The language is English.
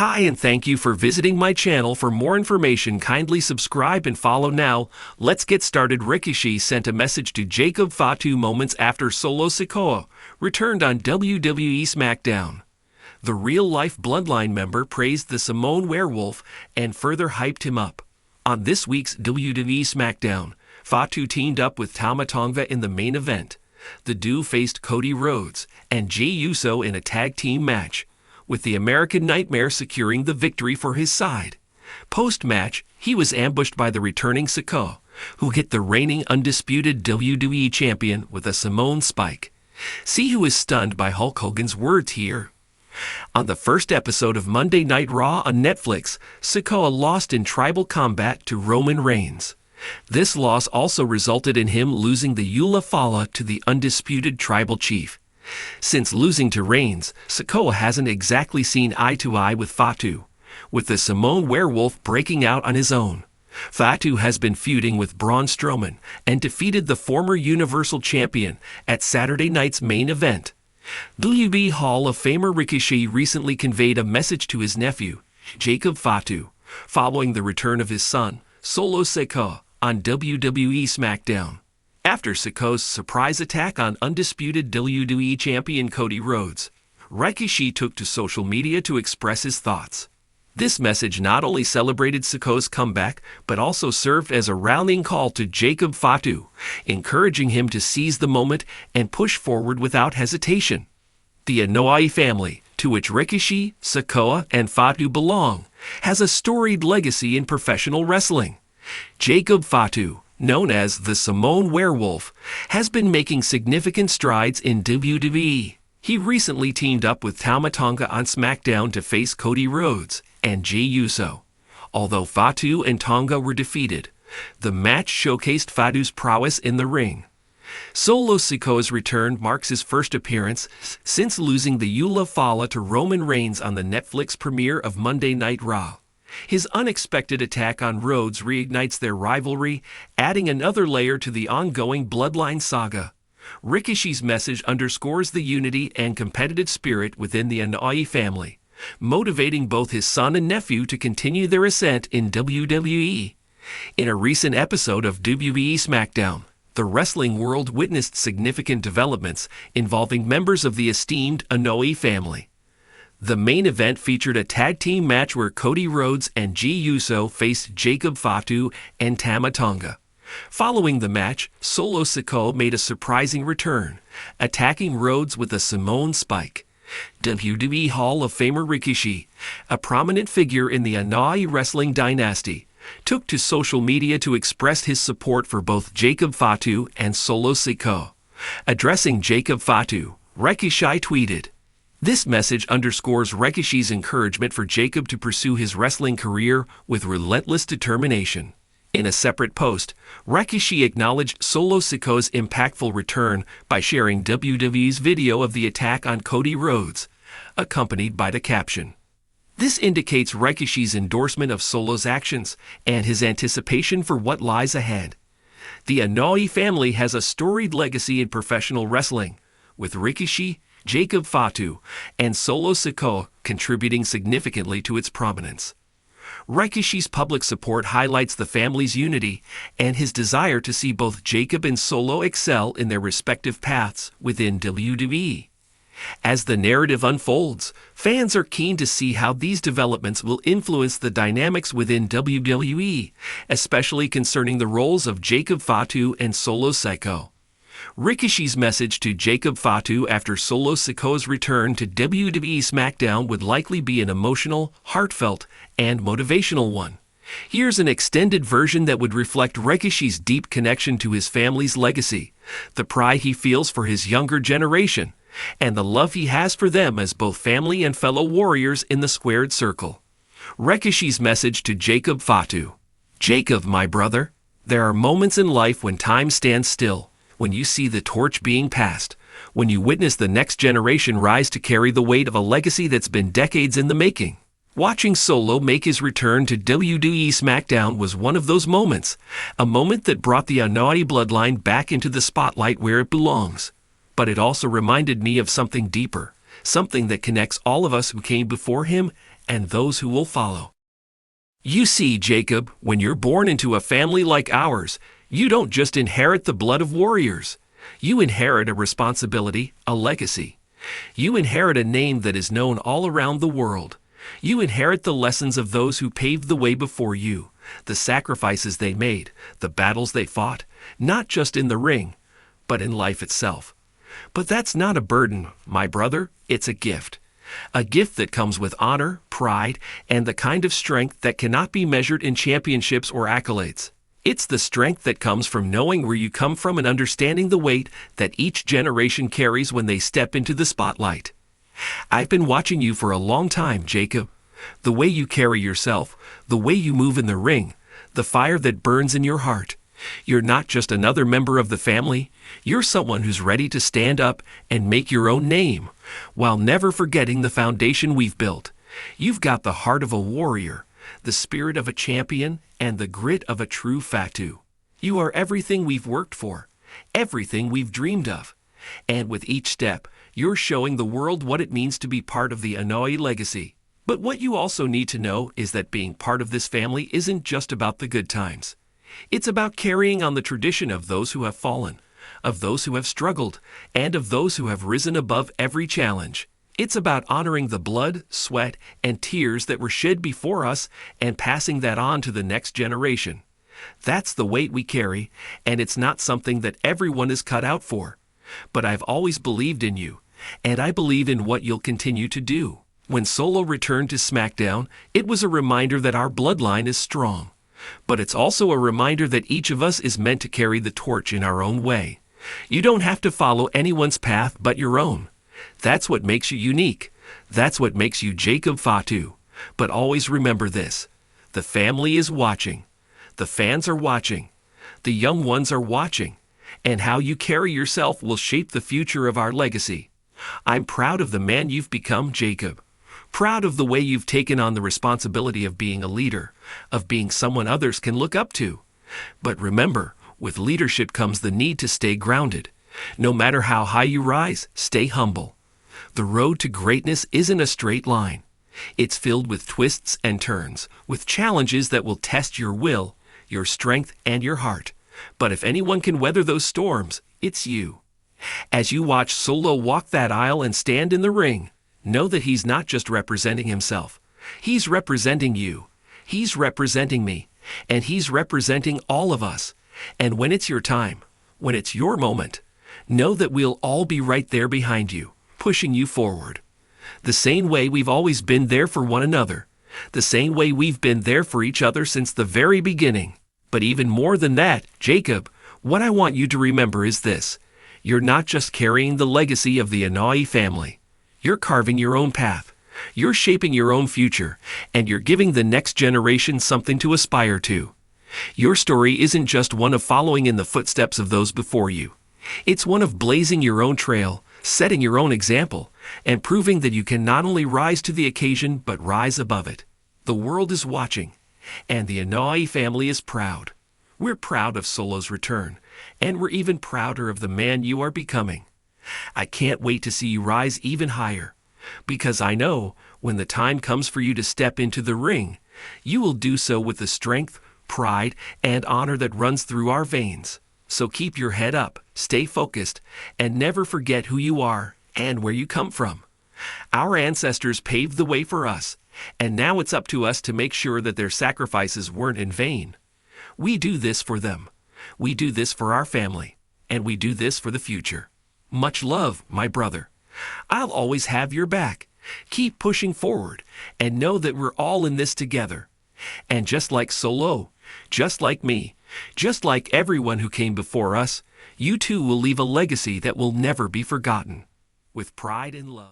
Hi, and thank you for visiting my channel. For more information, kindly subscribe and follow now. Let's get started. Rikishi sent a message to Jacob Fatu moments after Solo Sikoa returned on WWE SmackDown. The real-life Bloodline member praised the Samoan werewolf and further hyped him up. On this week's WWE SmackDown, Fatu teamed up with Tama Tonga in the main event. The duo faced Cody Rhodes and Jey Uso in a tag team match, with the American Nightmare securing the victory for his side. Post-match, he was ambushed by the returning Sikoa, who hit the reigning undisputed WWE champion with a Samoan spike. See who is stunned by Hulk Hogan's words here. On the first episode of Monday Night Raw on Netflix, Sikoa lost in tribal combat to Roman Reigns. This loss also resulted in him losing the Eula Fala to the undisputed tribal chief. Since losing to Reigns, Sikoa hasn't exactly seen eye to eye with Fatu, with the Samoan werewolf breaking out on his own. Fatu has been feuding with Braun Strowman and defeated the former Universal Champion at Saturday night's main event. WWE Hall of Famer Rikishi recently conveyed a message to his nephew, Jacob Fatu, following the return of his son, Solo Sikoa, on WWE SmackDown. After Sikoa's surprise attack on undisputed WWE champion Cody Rhodes, Rikishi took to social media to express his thoughts. This message not only celebrated Sikoa's comeback, but also served as a rallying call to Jacob Fatu, encouraging him to seize the moment and push forward without hesitation. The Anoa'i family, to which Rikishi, Sikoa, and Fatu belong, has a storied legacy in professional wrestling. Jacob Fatu, known as the Samoan werewolf, has been making significant strides in WWE. He recently teamed up with Tama Tonga on SmackDown to face Cody Rhodes and Jey Uso. Although Fatu and Tonga were defeated, the match showcased Fatu's prowess in the ring. Solo Sikoa's return marks his first appearance since losing the Eula Fala to Roman Reigns on the Netflix premiere of Monday Night Raw. His unexpected attack on Rhodes reignites their rivalry, adding another layer to the ongoing Bloodline saga. Rikishi's message underscores the unity and competitive spirit within the Anoa'i family, motivating both his son and nephew to continue their ascent in WWE. In a recent episode of WWE SmackDown, the wrestling world witnessed significant developments involving members of the esteemed Anoa'i family. The main event featured a tag team match where Cody Rhodes and Jey Uso faced Jacob Fatu and Tama Tonga. Following the match, Solo Sikoa made a surprising return, attacking Rhodes with a Samoan spike. WWE Hall of Famer Rikishi, a prominent figure in the Anoa'i wrestling dynasty, took to social media to express his support for both Jacob Fatu and Solo Sikoa. Addressing Jacob Fatu, Rikishi tweeted, "This message underscores Rikishi's encouragement for Jacob to pursue his wrestling career with relentless determination." In a separate post, Rikishi acknowledged Solo Sikoa's impactful return by sharing WWE's video of the attack on Cody Rhodes, accompanied by the caption, "This indicates Rikishi's endorsement of Solo's actions and his anticipation for what lies ahead." The Anoa'i family has a storied legacy in professional wrestling, with Rikishi, Jacob Fatu, and Solo Sikoa contributing significantly to its prominence. Rikishi's public support highlights the family's unity and his desire to see both Jacob and Solo excel in their respective paths within WWE. As the narrative unfolds, fans are keen to see how these developments will influence the dynamics within WWE, especially concerning the roles of Jacob Fatu and Solo Sikoa. Rikishi's message to Jacob Fatu after Solo Sikoa's return to WWE SmackDown would likely be an emotional, heartfelt, and motivational one. Here's an extended version that would reflect Rikishi's deep connection to his family's legacy, the pride he feels for his younger generation, and the love he has for them as both family and fellow warriors in the squared circle. Rikishi's message to Jacob Fatu: "Jacob, my brother, there are moments in life when time stands still, when you see the torch being passed, when you witness the next generation rise to carry the weight of a legacy that's been decades in the making." Watching Solo make his return to WWE SmackDown was one of those moments, a moment that brought the Anoa'i bloodline back into the spotlight where it belongs. But it also reminded me of something deeper, something that connects all of us who came before him and those who will follow. You see, Jacob, when you're born into a family like ours, you don't just inherit the blood of warriors. You inherit a responsibility, a legacy. You inherit a name that is known all around the world. You inherit the lessons of those who paved the way before you, the sacrifices they made, the battles they fought, not just in the ring, but in life itself. But that's not a burden, my brother, it's a gift. A gift that comes with honor, pride, and the kind of strength that cannot be measured in championships or accolades. It's the strength that comes from knowing where you come from and understanding the weight that each generation carries when they step into the spotlight. I've been watching you for a long time, Jacob. The way you carry yourself, the way you move in the ring, the fire that burns in your heart. You're not just another member of the family. You're someone who's ready to stand up and make your own name, while never forgetting the foundation we've built. You've got the heart of a warrior, the spirit of a champion, and the grit of a true Fatu. You are everything we've worked for, everything we've dreamed of. And with each step, you're showing the world what it means to be part of the Anoa'i legacy. But what you also need to know is that being part of this family isn't just about the good times. It's about carrying on the tradition of those who have fallen, of those who have struggled, and of those who have risen above every challenge. It's about honoring the blood, sweat, and tears that were shed before us and passing that on to the next generation. That's the weight we carry, and it's not something that everyone is cut out for. But I've always believed in you, and I believe in what you'll continue to do. When Solo returned to SmackDown, it was a reminder that our bloodline is strong. But it's also a reminder that each of us is meant to carry the torch in our own way. You don't have to follow anyone's path but your own. That's what makes you unique. That's what makes you Jacob Fatu. But always remember this. The family is watching. The fans are watching. The young ones are watching. And how you carry yourself will shape the future of our legacy. I'm proud of the man you've become, Jacob. Proud of the way you've taken on the responsibility of being a leader, of being someone others can look up to. But remember, with leadership comes the need to stay grounded. No matter how high you rise, stay humble. The road to greatness isn't a straight line. It's filled with twists and turns, with challenges that will test your will, your strength, and your heart. But if anyone can weather those storms, it's you. As you watch Solo walk that aisle and stand in the ring, know that he's not just representing himself. He's representing you. He's representing me. And he's representing all of us. And when it's your time, when it's your moment, know that we'll all be right there behind you, pushing you forward. The same way we've always been there for one another. The same way we've been there for each other since the very beginning. But even more than that, Jacob, what I want you to remember is this. You're not just carrying the legacy of the Anoa'i family. You're carving your own path. You're shaping your own future, and you're giving the next generation something to aspire to. Your story isn't just one of following in the footsteps of those before you. It's one of blazing your own trail, setting your own example, and proving that you can not only rise to the occasion but rise above it. The world is watching, and the Anoa'i family is proud. We're proud of Solo's return, and we're even prouder of the man you are becoming. I can't wait to see you rise even higher, because I know when the time comes for you to step into the ring, you will do so with the strength, pride, and honor that runs through our veins. So keep your head up, stay focused, and never forget who you are and where you come from. Our ancestors paved the way for us, and now it's up to us to make sure that their sacrifices weren't in vain. We do this for them. We do this for our family, and we do this for the future. Much love, my brother. I'll always have your back. Keep pushing forward, and know that we're all in this together. And just like Solo, just like me, just like everyone who came before us, you too will leave a legacy that will never be forgotten. With pride and love.